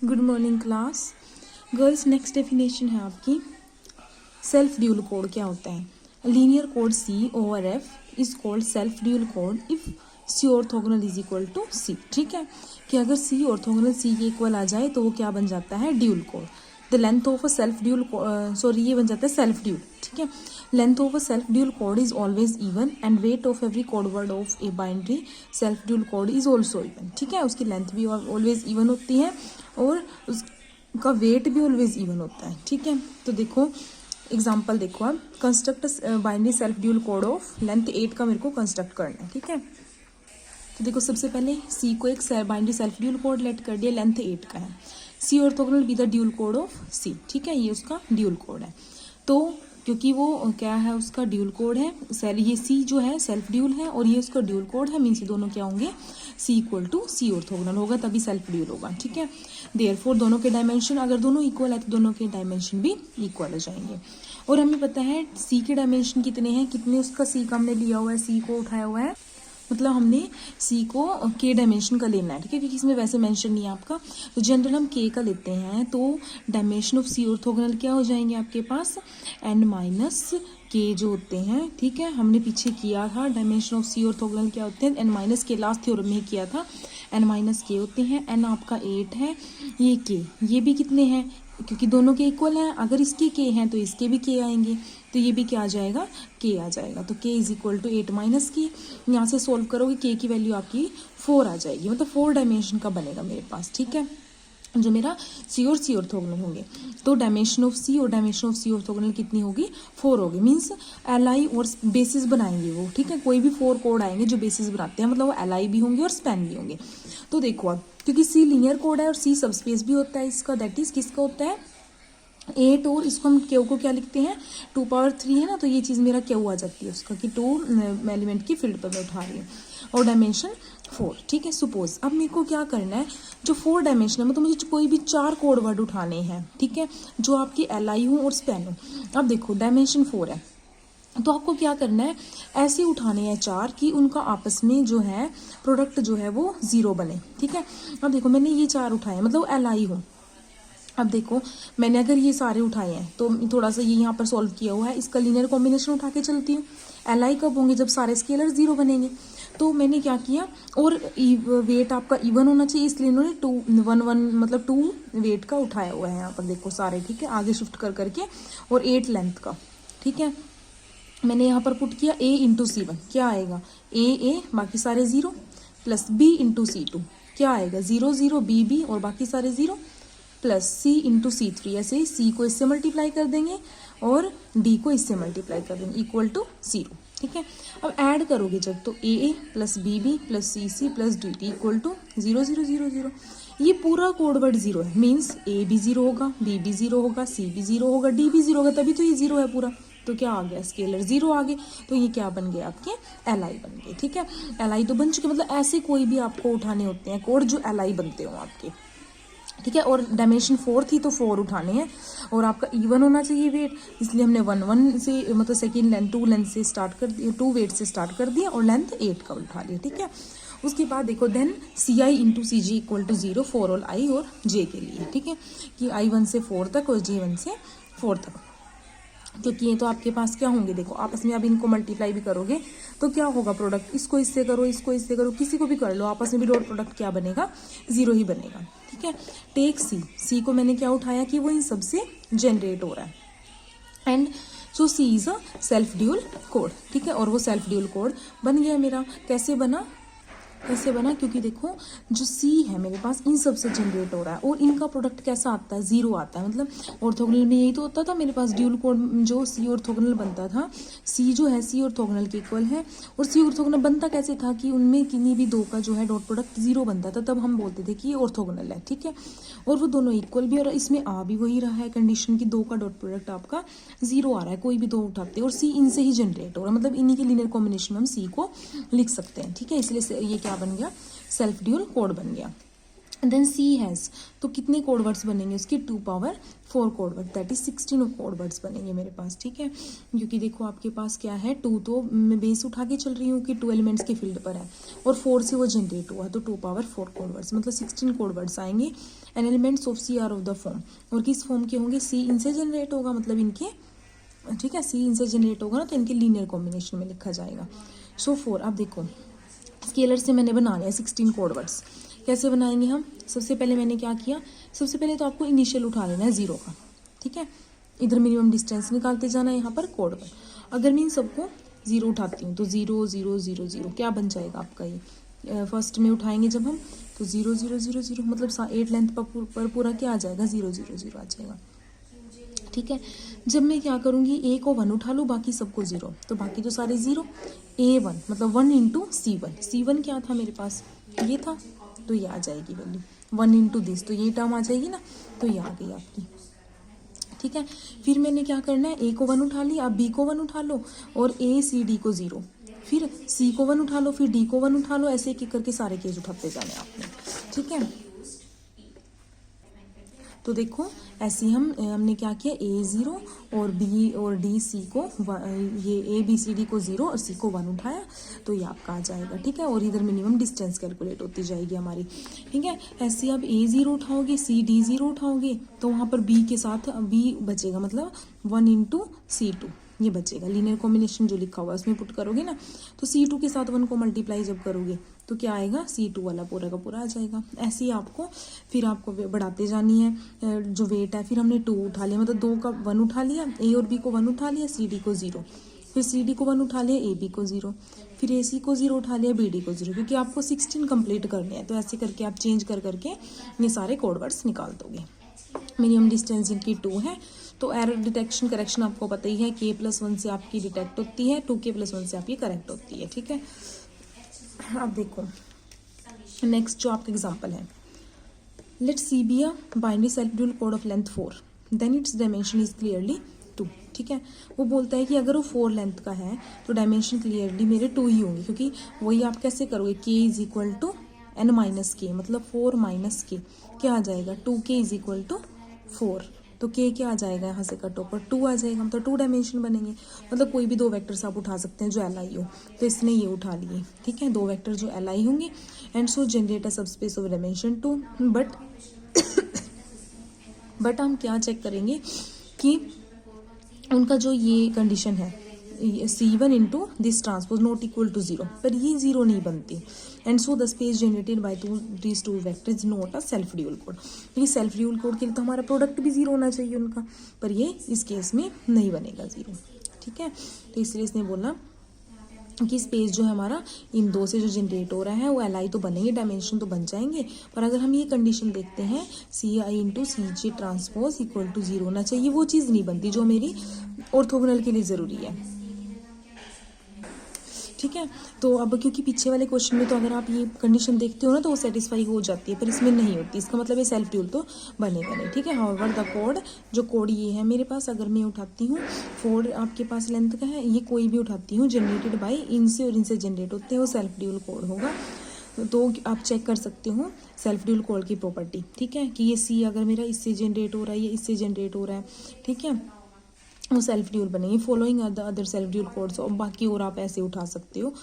Good morning class. Girls, next definition है आपकी self dual code. क्या होता है? Linear code C over F is called self dual code if C orthogonal is equal to C. ठीक है, कि अगर सी ऑर्थोगोनल सी के इक्वल आ जाए तो वो क्या बन जाता है? Dual code. The length of a self dual, sorry ये बन जाता है सेल्फ ड्यूल। ठीक है, length of a self dual code is always even and weight of every code word of a binary self dual code is also even. ठीक है, उसकी length भी ऑलवेज इवन होती है और उसका वेट भी ऑलवेज इवन होता है। ठीक है, तो देखो एग्जाम्पल देखो आप, construct binary self dual code of length 8 का मेरे को कंस्ट्रक्ट करना है। ठीक है, तो देखो सबसे पहले सी को एक binary self dual code let कर दिया, लेंथ 8 का है। C orthogonal be the dual code of C. ठीक है, ये उसका ड्यूल कोड है। तो क्योंकि वो क्या है, उसका ड्यूल कोड है, ये सी जो है सेल्फ ड्यूल है और ये उसका ड्यूल कोड है, मीन्स ये दोनों क्या होंगे? सी इक्वल टू सी ऑर्थोगोनल होगा तभी सेल्फ ड्यूल होगा। ठीक है, देयरफॉर दोनों के डायमेंशन अगर दोनों इक्वल है तो दोनों के डायमेंशन भी इक्वल हो जाएंगे। और हमें पता है सी के डायमेंशन कितने हैं, कितने उसका सी का हमने लिया हुआ है, सी को उठाया हुआ है, मतलब हमने सी को के डायमेंशन का लेना है। ठीक है, क्योंकि इसमें वैसे मेंशन नहीं है आपका, तो जनरल हम के का लेते हैं तो डायमेंशन ऑफ सी ऑर्थोगोनल क्या हो जाएंगे आपके पास? एन माइनस के जो होते हैं। ठीक है, हमने पीछे किया था डायमेंशन ऑफ सी ऑर्थोगोनल क्या होते हैं? एन माइनस के, लास्ट थ्योरम में किया था। एन माइनस के होते हैं, एन आपका 8 है, ये के, ये भी कितने हैं? क्योंकि दोनों के इक्वल हैं, अगर इसके के हैं तो इसके भी के आएंगे, तो ये भी क्या आ जाएगा? के आ जाएगा। तो के इज इक्वल टू 8 माइनस की, यहाँ से सॉल्व करोगे के की वैल्यू आपकी 4 आ जाएगी, मतलब 4 डायमेंशन का बनेगा मेरे पास। ठीक है, जो मेरा सी और सी ऑर्थोगोनल होंगे, तो डायमेंशन ऑफ सी और डायमेंशन ऑफ सी ऑर्थोगोनल कितनी होगी? 4 होगी। मीन्स एल आई और बेसिस बनाएंगे वो। ठीक है, कोई भी 4 कोड आएंगे जो बेसिस बनाते हैं, मतलब वो एल आई भी होंगे और स्पैन भी होंगे। तो देखो अब, क्योंकि सी लीनियर कोड है और सी सबस्पेस भी होता है इसका, दैट इज किसका होता है? 8, और इसको हम क्यू को क्या लिखते हैं? 2 पावर 3 है ना, तो ये चीज़ मेरा क्यू आ जाती है उसका, कि 2 एलिमेंट की फील्ड पर मैं उठा रही हूँ और डायमेंशन 4। ठीक है, सपोज अब मेरे को क्या करना है, जो 4 डायमेंशन है, मतलब मुझे कोई भी 4 कोड वर्ड उठाने हैं। ठीक है, जो आपकी एल आई हो और स्पैन हो। अब देखो डायमेंशन 4 है, तो आपको क्या करना है, ऐसे उठाने हैं 4 कि उनका आपस में जो है प्रोडक्ट जो है वो 0 बने। ठीक है, अब देखो मैंने ये 4 उठाए, मतलब एल आई हो। अब देखो मैंने अगर ये सारे उठाए हैं तो थोड़ा सा ये यहाँ पर सॉल्व किया हुआ है, इसका लीनियर कॉम्बिनेशन उठा के चलती हूँ। एल आई कब होंगे? जब सारे स्केलर 0 बनेंगे। तो मैंने क्या किया, और वेट आपका इवन होना चाहिए, इसलिए इन्होंने 2 मतलब 2 वेट का उठाया हुआ है यहाँ पर, देखो सारे। ठीक है, आगे शिफ्ट कर करके, और 8 लेंथ का। ठीक है, मैंने यहाँ पर पुट किया a इंटू C1, क्या आएगा? ए बाकी सारे 0, प्लस B इंटू C2 क्या आएगा? 0 0 B और बाकी सारे 0, प्लस C इंटू C3, ऐसे ही C को इससे मल्टीप्लाई कर देंगे और D को इससे मल्टीप्लाई कर देंगे, इक्वल टू 0। ठीक है, अब ऐड करोगे जब, तो A plus B plus C plus D equal to 0 0 0 0। ये पूरा कोड वर्ड 0 है, मीन्स ए भी 0 होगा, बी भी 0 होगा, सी भी 0 होगा, डी भी 0 होगा, तभी तो ये 0 है पूरा। तो क्या आ गया? स्केलर 0 आ गए, तो ये क्या बन गए? आपके एल आई बन गए। ठीक है, एल आई तो बन चुके, मतलब ऐसे कोई भी आपको उठाने होते हैं कोड जो एल आई बनते हो आपके। ठीक है, और डायमेंशन 4 थी तो 4 उठाने हैं, और आपका इवन होना चाहिए वेट, इसलिए हमने 1 से, मतलब सेकेंड लेंथ 2 लेंथ से स्टार्ट कर दिया, 2 वेट से स्टार्ट कर दिया और लेंथ 8 का उठा लिया। ठीक है, उसके बाद देखो then C I into C J equal to 0 for all I और जे के लिए। ठीक है, कि आई 1 से 4 तक और जे 1 से 4 तक, क्योंकि ये तो आपके पास क्या होंगे, देखो आपस में अब इनको मल्टीप्लाई भी करोगे तो क्या होगा प्रोडक्ट? इसको इससे करो, इसको इससे करो, किसी को भी कर लो, आपस में भी डॉट प्रोडक्ट क्या बनेगा? 0 ही बनेगा। ठीक है, टेक सी को मैंने क्या उठाया कि वो इन सबसे जनरेट हो रहा है, and so C is a self dual code. ठीक है, और वो सेल्फ ड्यूल कोड बन गया मेरा। कैसे बना? क्योंकि देखो जो C है मेरे पास इन सब से जनरेट हो रहा है, और इनका प्रोडक्ट कैसा आता है? 0 आता है। मतलब ऑर्थोगोनल में यही तो होता था मेरे पास, ड्यूल कोड जो C ऑर्थोगोनल बनता था, C जो है C ऑर्थोगोनल के इक्वल है, और C ऑर्थोगोनल बनता कैसे था कि उनमें किन्हीं भी 2 का जो है डॉट प्रोडक्ट 0 बनता था, तब हम बोलते थे कि ये ऑर्थोगोनल है। ठीक है, और वो दोनों इक्वल भी, और इसमें आ भी वही रहा है कंडीशन की 2 का डॉट प्रोडक्ट आपका 0 आ रहा है, कोई भी 2 उठाते हैं, और C इनसे ही जनरेट हो रहा है, मतलब इन्हीं के लीनियर कॉम्बिनेशन में हम C को लिख सकते हैं। ठीक है, इसलिए ये क्या बन गया? सेल्फ ड्यूल कोड बन गया। देन सी हैज़, तो कितने कोड वर्ड्स बनेंगे उसके? 2 power 4 code word, that is 16 code words बनेंगे मेरे पास। ठीक है, क्योंकि देखो आपके पास क्या है, 2 तो मैं बेस उठा के चल रही हूँ कि 2 एलिमेंट्स के फील्ड पर है, और 4 से वो जनरेट हुआ, तो 2 पावर 4 कोड वर्ड्स, मतलब 16 कोड वर्ड्स आएंगे। And elements of C are of the form, और किस फॉर्म के होंगे, सी इनसे जनरेट होगा, मतलब इनके, ठीक है, सी इनसे जनरेट होगा ना, तो इनके लीनियर कॉम्बिनेशन में लिखा जाएगा। सो 4, अब देखो स्केलर से मैंने बना लिया 16 कोड वर्ड्स। कैसे बनाएंगे हम, सबसे पहले मैंने क्या किया, सबसे पहले तो आपको इनिशियल उठा लेना है 0 का, ठीक है, इधर मिनिमम डिस्टेंस निकालते जाना है यहाँ पर कोड वर्ड। अगर मैं इन सबको 0 उठाती हूँ तो 0 0 0 0 क्या बन जाएगा आपका, ये फर्स्ट में उठाएंगे जब हम तो 0 0 0 0, मतलब 8 लेंथ पर पूरा क्या आ जाएगा, 0 0 0 आ जाएगा, ठीक है। जब मैं क्या करूँगी, ए को 1 उठा लूँ, बाकी सबको 0, तो बाकी तो सारे 0, A1 मतलब 1 इंटू C1, C1 क्या था मेरे पास, ये था, तो ये आ जाएगी वैल्यू 1 इंटू दिस, तो ये टर्म आ जाएगी ना, तो ये आ गई आपकी, ठीक है। फिर मैंने क्या करना है, ए को 1 उठा लिया, अब बी को 1 उठा लो, और ए सी डी को 0, फिर सी को 1 उठा लो, फिर डी को 1 उठा लो, ऐसे एक एक करके सारे केस उठाते जाने आपने, ठीक है। तो देखो ऐसे हमने क्या किया, A0 और B और D C को ये ABCD को 0 और C को 1 उठाया, तो ये आपका आ जाएगा, ठीक है। और इधर मिनिमम डिस्टेंस कैलकुलेट होती जाएगी हमारी, ठीक है। ऐसे आप A0 उठाओगे, C D0 उठाओगे, तो वहाँ पर B के साथ B बचेगा, मतलब 1 इंटू C2 ये बचेगा, लीनियर कॉम्बिनेशन जो लिखा हुआ है उसमें पुट करोगे ना, तो C2 के साथ 1 को मल्टीप्लाई जब करोगे तो क्या आएगा, C2 वाला पूरा का पूरा आ जाएगा। ऐसे ही आपको फिर आपको बढ़ाते जानी है जो वेट है, फिर हमने 2 उठा लिया, मतलब 2 का 1 उठा लिया, A और B को 1 उठा लिया, CD को 0, फिर CD को 1 उठा लिया, AB को 0, फिर AC को 0 उठा लिया, BD को 0, क्योंकि आपको 16 कंप्लीट करने हैं, तो ऐसे करके आप चेंज कर करके ये सारे कोड वर्ड्स निकाल दोगे। मिनिमम डिस्टेंस इनकी 2 है, तो एरर डिटेक्शन करेक्शन आपको पता ही है, K+1 से आपकी डिटेक्ट होती है, 2K+1 से आपकी करेक्ट होती है, ठीक है। अब देखो नेक्स्ट जो आपका एग्जांपल है, let C be a binary self dual code of length 4, then it's dimension is clearly 2, ठीक है। वो बोलता है कि अगर वो 4 लेंथ का है तो डायमेंशन क्लियरली मेरे 2 ही होंगे, क्योंकि वही आप कैसे करोगे, K is equal to N minus K, मतलब 4 माइनस के क्या आ जाएगा, 2K इज इक्वल टू 4, तो K क्या आ जाएगा, यहाँ से कट ऊपर 2 आ जाएगा, मतलब 2 डायमेंशन बनेंगे, मतलब कोई भी 2 वेक्टर्स आप उठा सकते हैं जो LI हो, तो इसने ये उठा लिए, ठीक है, 2 वेक्टर जो LI होंगे, and so generate a subspace of dimension 2, but हम क्या चेक करेंगे कि उनका जो ये कंडीशन है C1 into this transpose not equal to 0, पर ये 0 नहीं बनती, and so the space generated by these two vector is not a self dual code. ये सेल्फ ड्यूल कोड के लिए तो हमारा प्रोडक्ट भी 0 होना चाहिए उनका, पर ये इस केस में नहीं बनेगा 0, ठीक है। तो इसलिए इसने बोला कि स्पेस जो है हमारा इन 2 से जो जनरेट हो रहा है वो LI तो बनेंगे, डायमेंशन तो बन जाएंगे, पर अगर हम ये कंडीशन देखते हैं CI into CJ transpose equal to 0 होना चाहिए, वो चीज़ नहीं बनती जो मेरी ऑर्थोगोनल के लिए ज़रूरी है, ठीक है। तो अब क्योंकि पीछे वाले क्वेश्चन में तो अगर आप ये कंडीशन देखते हो ना तो वो सेटिस्फाई हो जाती है, पर इसमें नहीं होती, इसका मतलब ये सेल्फ ड्यूल तो बनेगा नहीं, ठीक है। हाउएवर द कोड, जो कोड ये है मेरे पास, अगर मैं उठाती हूँ 4 आपके पास लेंथ का है, ये कोई भी उठाती हूँ जनरेटेड बाय इनसे और इनसे जनरेट होते हैं, वो सेल्फ ड्यूल कोड होगा, तो आप चेक कर सकते हो सेल्फ ड्यूल कोड की प्रॉपर्टी, ठीक है, कि ये C अगर मेरा इससे जनरेट हो रहा है, ये इससे जनरेट हो रहा है, ठीक है, वो सेल्फ ड्यूल बनेंगे following other self dual codes, और बाकी और आप ऐसे उठा सकते हो,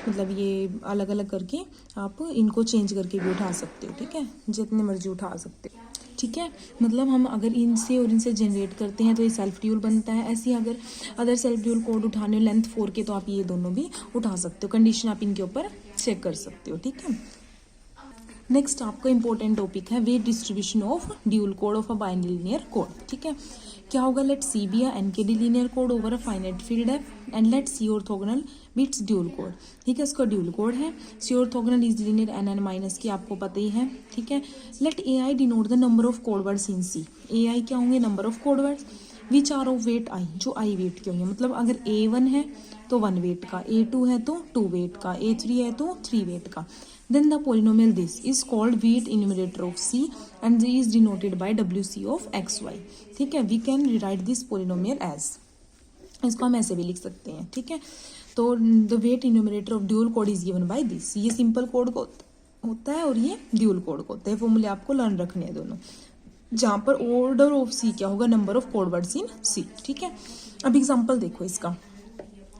मतलब ये अलग अलग करके आप इनको चेंज करके भी उठा सकते हो, ठीक है, जितने मर्जी उठा सकते हो, ठीक है। मतलब हम अगर इनसे और इनसे जनरेट करते हैं तो ये सेल्फ ड्यूल बनता है, ऐसे ही अगर अदर सेल्फ ड्यूल कोड उठाने हो लेंथ 4 के तो आप ये दोनों भी उठा सकते हो, कंडीशन आप इनके ऊपर चेक कर सकते हो, ठीक है। नेक्स्ट आपका इंपॉर्टेंट टॉपिक है weight distribution of dual code of a binary linear code, ठीक है। क्या होगा, let C be a NKD linear code over a finite field है, and let C orthogonal be its dual code, ठीक है, उसका ड्यूल कोड है, C orthogonal is linear NN minus की आपको पता ही है, ठीक है। Let AI denote the number of code words in C, AI क्या होंगे, number of code words which are of weight I, जो I वेट के होंगे, मतलब अगर A1 है तो 1 वेट का, A2 है तो 2 वेट का, A3 है तो 3 वेट का, then the polynomial this is called weight enumerator of C and is denoted by WC of XY, ठीक है। we can rewrite this polynomial as, इसको हम ऐसे भी लिख सकते हैं, ठीक है। तो the weight enumerator of dual code is given by this, ये सिंपल कोड को होता है और ये ड्यूल कोड को होता है, फॉर्मूले आपको लर्न रखने हैं दोनों, जहाँ पर ऑर्डर ऑफ C क्या होगा, number of code words in C, ठीक है। अब एग्जाम्पल देखो इसका,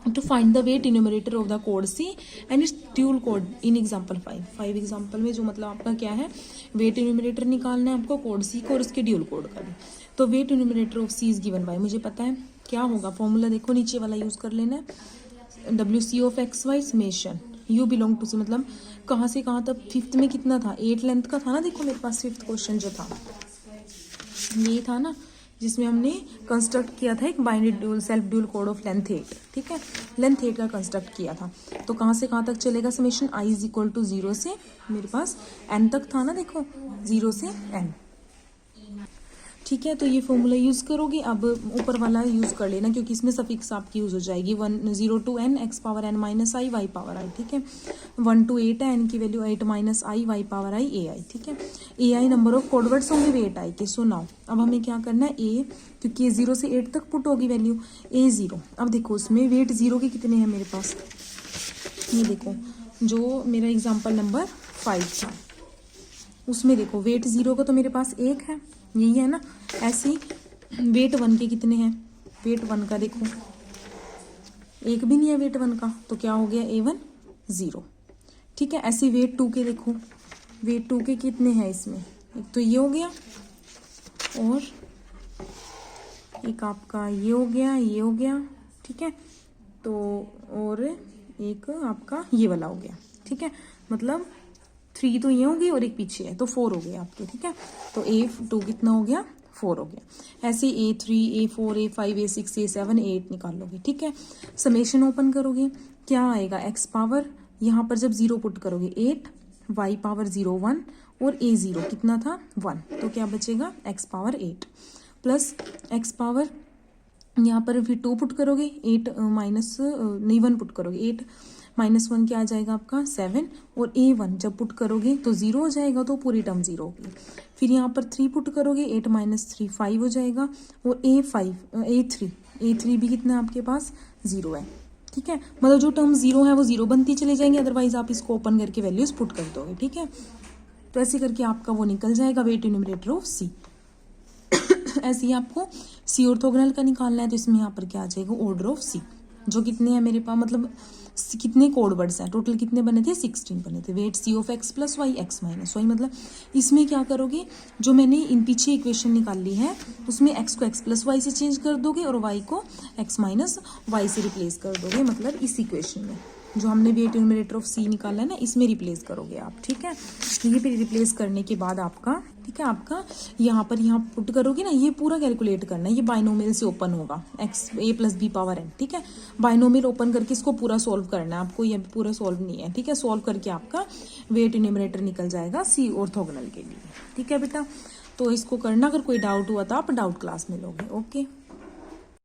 to find the weight enumerator of the code C and its dual code in example 5 example में जो मतलब आपका क्या है, वेट इन्यूमरेटर निकालना है आपको कोड सी को और उसके ड्यूल कोड का भी। तो weight enumerator of C is given by, मुझे पता है क्या होगा फॉर्मूला, देखो नीचे वाला यूज कर लेना है, W C of X Y summation U belong to C, मतलब कहाँ से कहाँ तक, फिफ्थ में कितना था 8 लेंथ का था ना, देखो मेरे पास फिफ्थ क्वेश्चन जो था ये था ना, जिसमें हमने कंस्ट्रक्ट किया था एक binary dual self dual code of length 8, ठीक है, लेंथ 8 का कंस्ट्रक्ट किया था। तो कहाँ से कहाँ तक चलेगा summation, I is equal to 0 से मेरे पास n तक था ना, देखो 0 से n, ठीक है। तो ये फॉर्मूला यूज करोगे, अब ऊपर वाला यूज कर लेना क्योंकि इसमें सफिक्स आपकी यूज हो जाएगी, 0 to n x power n minus I Y power I, ठीक है, 1 to 8 है, n की value 8 minus I Y power I A I, ठीक है। A I number of code words होंगे वे 8 आई के। सो नाउ अब हमें क्या करना है, ए क्योंकि ये 0 से 8 तक पुट होगी वैल्यू, ए 0। अब देखो उसमें वेट 0 के कितने हैं मेरे पास, ये देखो जो मेरा एग्जाम्पल नंबर 5 था उसमें देखो वेट 0 का तो मेरे पास 1 है, यही है ना। ऐसे ही वेट 1 के कितने हैं, वेट 1 का देखो 1 भी नहीं है वेट 1 का, तो क्या हो गया A1 0, ठीक है। ऐसे वेट 2 के देखो, वेट 2 के कितने हैं इसमें, एक तो ये हो गया और एक आपका ये हो गया, ये हो गया, ठीक है। तो और एक आपका ये वाला हो गया, ठीक है, मतलब 3 तो ये हो गई और एक पीछे है तो 4 हो गया आपके, ठीक है। तो A2 कितना हो गया, 4 हो गया। ऐसे A3 A4 A5 A6 A7 A8 निकाल लोगे, ठीक है। समेशन ओपन करोगे क्या आएगा, x पावर यहाँ पर जब 0 पुट करोगे 8, y पावर 0 1 और A0 कितना था 1, तो क्या बचेगा x power 8 plus x power यहाँ पर फिर 2 पुट करोगे 8 माइनस नहीं 1 पुट करोगे 8 माइनस 1 क्या आ जाएगा आपका 7 और A1 जब पुट करोगे तो 0 हो जाएगा, तो पूरी टर्म 0 होगी। फिर यहाँ पर 3 पुट करोगे 8 माइनस 3 5 हो जाएगा और A3 भी कितना है आपके पास 0 है, ठीक है। मतलब जो टर्म 0 है वो 0 बनती चले जाएंगे, अदरवाइज आप इसको ओपन करके वैल्यूज पुट कर दोगे, ठीक है। तो ऐसे करके आपका वो निकल जाएगा वेट इन्यूमरेटर ऑफ सी। ऐसे ही आपको सी ऑर्थोगोनल का निकालना है, तो इसमें यहाँ पर क्या आ जाएगा ऑर्डर ऑफ सी, जो कितने हैं मेरे पास, मतलब कितने कोड वर्ड्स हैं टोटल, कितने बने थे 16 बने थे। Weight C of X plus Y X minus Y, मतलब इसमें क्या करोगे, जो मैंने इन पीछे इक्वेशन निकाल ली है उसमें एक्स को एक्स प्लस वाई से चेंज कर दोगे और वाई को एक्स माइनस वाई से रिप्लेस कर दोगे, मतलब इस इक्वेशन में जो हमने वेट इन्यूमरेटर ऑफ सी निकाला है ना इसमें रिप्लेस करोगे आप, ठीक है। ये फिर रिप्लेस करने के बाद आपका, ठीक है, आपका यहाँ पर यहाँ पुट करोगे ना, ये पूरा कैलकुलेट करना है, ये बाइनोमियल से ओपन होगा एक्स ए प्लस बी पावर एन, ठीक है। बाइनोमियल ओपन करके इसको पूरा सॉल्व करना है आपको, ये पूरा सॉल्व नहीं है, ठीक है। सॉल्व करके आपका वेट इन्यूमरेटर निकल जाएगा सी ऑर्थोगोनल के लिए, ठीक है बेटा। तो इसको करना, अगर कोई डाउट हुआ तो आप डाउट क्लास में लोगे, ओके।